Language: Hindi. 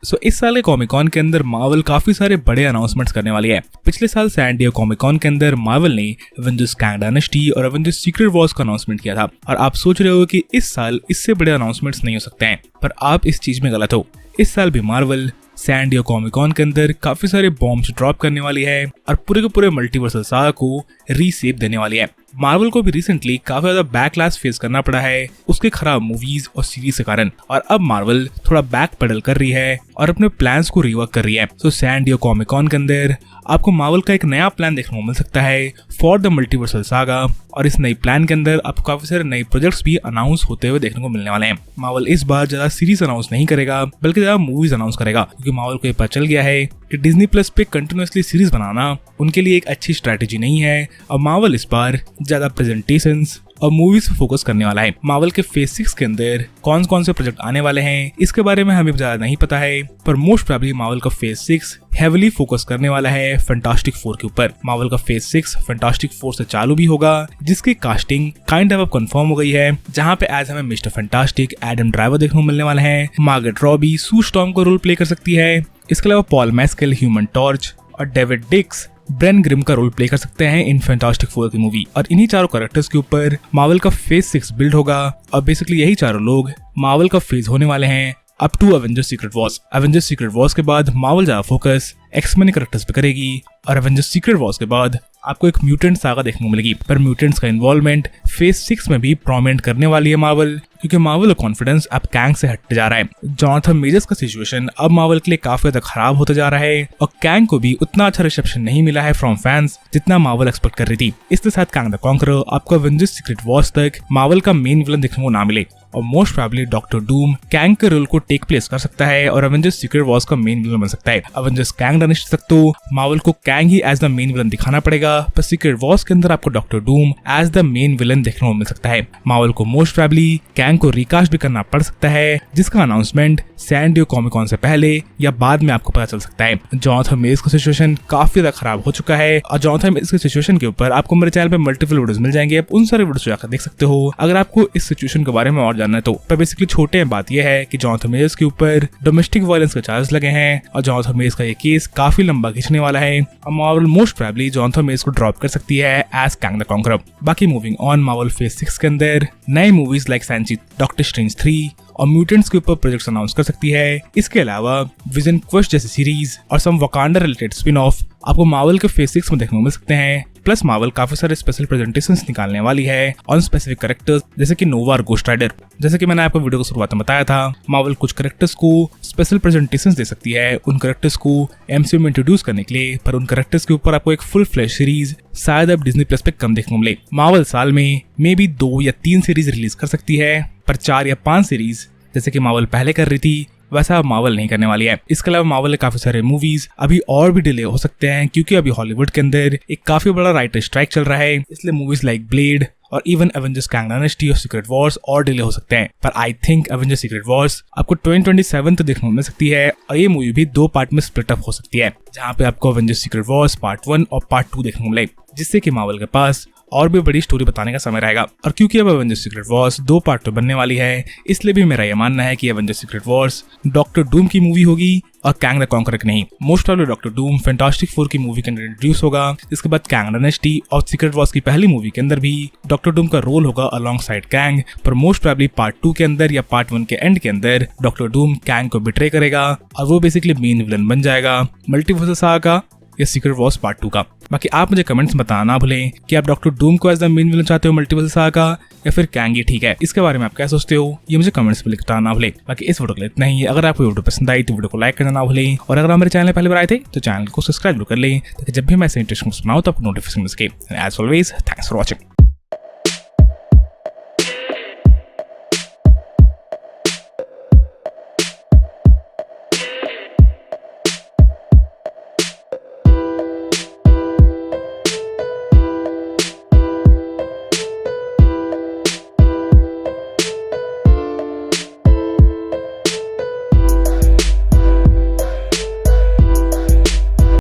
इस साल के कॉमिक कॉन के अंदर मार्वल काफी सारे बड़े अनाउंसमेंट्स करने वाली है। पिछले साल सैन डिएगो कॉमिक कॉन के अंदर मार्वल ने एवेंजर्स कांग डायनेस्टी और एवेंजर्स सीक्रेट वॉर्स का अनाउंसमेंट किया था और आप सोच रहे हो कि इस साल इससे बड़े अनाउंसमेंट्स नहीं हो सकते हैं, पर आप इस चीज में गलत हो। इस साल भी Marvel San Diego Comic Con के अंदर काफी सारे बॉम्ब्स ड्रॉप करने वाली है और पूरे के पूरे मल्टीवर्सल सागा को रीसेप देने वाली है। मार्वल को भी रिसेंटली काफी ज्यादा बैकलैश फेस करना पड़ा है उसके खराब मूवीज और सीरीज के कारण, और अब मार्वल थोड़ा बैक पेडल कर रही है और अपने प्लान्स को रिवर्क कर रही है। सैन डिएगो कॉमिक कॉन के अंदर आपको मार्वल का एक नया प्लान देखने को मिल सकता है फॉर द मल्टीवर्सल सागा, और इस नई प्लान के अंदर आपको काफी सारे नए प्रोजेक्ट्स भी अनाउंस होते हुए देखने को मिलने वाले हैं। मार्वल इस बार ज्यादा सीरीज अनाउंस नहीं करेगा बल्कि ज्यादा मूवीज अनाउंस करेगा, क्योंकि मार्वल को ये पता चल गया है कि डिज्नी प्लस पे कंटिन्यूअसली सीरीज बनाना उनके लिए एक अच्छी स्ट्रैटेजी नहीं है, और मार्वल इस बार ज्यादा प्रेजेंटेशंस और मूवीज पे फोकस करने वाला है। मार्वल के फेज 6 के अंदर कौन कौन से प्रोजेक्ट आने वाले हैं इसके बारे में हमें ज्यादा नहीं पता है, पर मोस्ट प्रोबेबली मार्वल का फेज 6 हेविली फोकस करने वाला है फैंटास्टिक 4 के ऊपर। मार्वल का फेज 6 फैंटास्टिक 4 से चालू भी होगा, जिसकी कास्टिंग काइंड ऑफ कंफर्म हो गई है, जहां पे एज हमें मिस्टर फैंटास्टिक एडम ड्राइवर देखने को मिलने वाला है। मार्गरेट रॉबी सू स्टॉर्म का रोल प्ले कर सकती है। इसके अलावा पॉल मैस्केल ह्यूमन टॉर्च और डेविड डिक्स ब्रेन ग्रिम का रोल प्ले कर सकते हैं इन फैंटास्टिक 4 की मूवी, और इन्हीं चारों कैरेक्टर्स के ऊपर मार्वल का फेज 6 बिल्ड होगा। और बेसिकली यही चारों लोग मार्वल का फेज होने वाले हैं up to Avengers Secret Wars. Avengers Secret Wars के बाद मार्वल ज्यादा फोकस एक्स-मेन कैरेक्टर्स पे करेगी, और एवेंजर्स सीक्रेट वॉर्स के बाद आपको एक म्यूटेंट सागा देखने को मिलेगी, पर म्यूटेंट्स का इन्वॉल्वमेंट फेज 6 में भी प्रोमिनेंट करने वाली है मार्वल, क्योंकि मार्वल का कॉन्फिडेंस अब कैंग से हटते जा रहा है। जॉनथन मेजर्स का सिचुएशन अब मार्वल के लिए काफी ज्यादा खराब होता जा रहा है, और कैंग को भी उतना अच्छा रिसेप्शन नहीं मिला है फ्रॉम फैंस जितना मार्वल एक्सपेक्ट कर रही थी। इसके साथ कैंग द कॉन्करर आपको एवेंजर्स सीक्रेट वॉर्स तक मार्वल का मेन विलन देखने को ना मिले, और most probably doctor Doom Kang के रोल को टेक प्लेस कर सकता है और एवेंजर्स सीक्रेट वॉर्स का मेन विलन बन सकता है। एवेंजर्स कैंग डायनेस्टी तक तो मार्वल को कैंग ही एज द मेन विलन दिखाना पड़ेगा, पर सीक्रेट वॉर्स के अंदर आपको Doctor Doom as the main villain देखने को मिल सकता है। मार्वल को मोस्ट प्रोबेबली कैंग को रिकास्ट भी करना पड़ सकता है, जिसका announcement San Diego Comic Con से पहले या बाद में आपको पता चल सकता है। जॉनथन मेजर्स का सिचुएशन काफी ज्यादा खराब हो चुका है, और जॉनथन मेजर्स के सिचुएशन के ऊपर आपको मेरे चैनल पे मल्टीपल वीडियोस मिल जाएंगे, आप उन सारे वीडियोस जाकर देख सकते हो अगर आपको इस सिचुएशन के बारे में और जानना है तो। पर बेसिकली छोटे हैं बात यह है कि जॉनथन मेजर्स के ऊपर डोमेस्टिक वायलेंस के चार्ज लगे हैं, और जॉनथन मेजर्स का ये केस काफी लंबा खींचने वाला है, और Marvel most probably Jonathan measures को ड्रॉप कर सकती है एज कैंग द कॉन्करर। बाकी मूविंग ऑन, मार्वल फेज 6 के अंदर नए मूवीज लाइक सैंची, डॉक्टर स्ट्रेंज 3 और म्यूटेंट्स के ऊपर प्रोजेक्ट्स अनाउंस कर सकती है। इसके अलावा विजन क्वेस्ट जैसी सीरीज और सम वकांडा रिलेटेड स्पिन ऑफ आपको मार्वल के फेज 6 में देखने को मिल सकते हैं। प्लस मार्वल काफी सारे स्पेशल प्रेजेंटेशंस निकालने वाली है ऑन स्पेसिफिक कैरेक्टर्स, जैसे कि नोवा और गोस्ट राइडर। जैसे कि मैंने आपको वीडियो की शुरुआत में बताया था, मार्वल कुछ कैरेक्टर्स को स्पेशल प्रेजेंटेशंस दे सकती है उन कैरेक्टर्स को एमसीयू में इंट्रोड्यूस करने के लिए, पर उन कैरेक्टर्स के ऊपर आपको एक फुल फ्लैश सीरीज शायद अब डिज्नी प्लस पे कम देखने को मिले। मार्वल साल में मे बी 2 या 3 सीरीज रिलीज कर सकती है, पर 4 या 5 सीरीज जैसे कि मार्वल पहले कर रही थी वैसा अब मार्वल नहीं करने वाली है। इसके अलावा मार्वल के काफी सारे मूवीज अभी और भी डिले हो सकते हैं, क्योंकि अभी हॉलीवुड के अंदर एक काफी बड़ा राइटर स्ट्राइक चल रहा है, इसलिए मूवीज लाइक ब्लेड और इवन एवेंजर्स कांग डायनेस्टी और सीक्रेट वॉर्स और डिले हो सकते हैं। पर I think Avengers Secret Wars आपको 2027 तक देखने को मिल सकती है, और ये मूवी भी 2 पार्ट में स्प्लिट अप हो सकती है, जहाँ पे आपको एवेंजर्स सीक्रेट वॉर्स पार्ट 1 और पार्ट 2 देखने को मिले, जिससे कि मार्वल के पास और भी बड़ी स्टोरी बताने का समय रहेगा। और क्योंकि अब एवेंजर्स सीक्रेट वॉर्स 2 पार्ट में बनने वाली है, इसलिए भी मेरा यह मानना है कि Avengers Secret Wars doctor Doom की मूवी होगी और कैंग द कॉन्करर नहीं। Most probably doctor Doom fantastic 4 की मूवी के अंदर इंट्रोड्यूस होगा, इसके बाद कैंग डायनेस्टी और सीक्रेट वॉर्स की पहली मूवी के अंदर भी डॉक्टर डूम का रोल होगा अलॉन्ग साइड कैंग, पर मोस्ट प्रोबेबली पार्ट 2 के अंदर या पार्ट 1 के एंड के अंदर डॉक्टर डूम कैंग को बिट्रे करेगा और वो बेसिकली मेन विलन बन जाएगा मल्टीवर्सल सागा का या सीक्रेट वॉर्स पार्ट 2 का। बाकी आप मुझे कमेंट्स में बताना ना भूलें कि आप डॉक्टर डूम को एज द मेन विलन चाहते हो मल्टीवर्सल सागा का, या फिर कैंग ही ठीक है। इसके बारे में आप क्या सोचते हो ये मुझे कमेंट्स में लिखना ना भूलें। बाकी इस वीडियो के लिए इतना ही है। अगर आपको वीडियो पसंद आई तो वीडियो को लाइक करना ना भूलें, और अगर आप मेरे चैनल पहले बार आए थे तो चैनल को सब्सक्राइब कर लें, ताकि जब भी मैं ऐसे इंटरेस्टिंग बनाऊं तो आपको नोटिफिकेशन मिल सके। As always thanks for watching.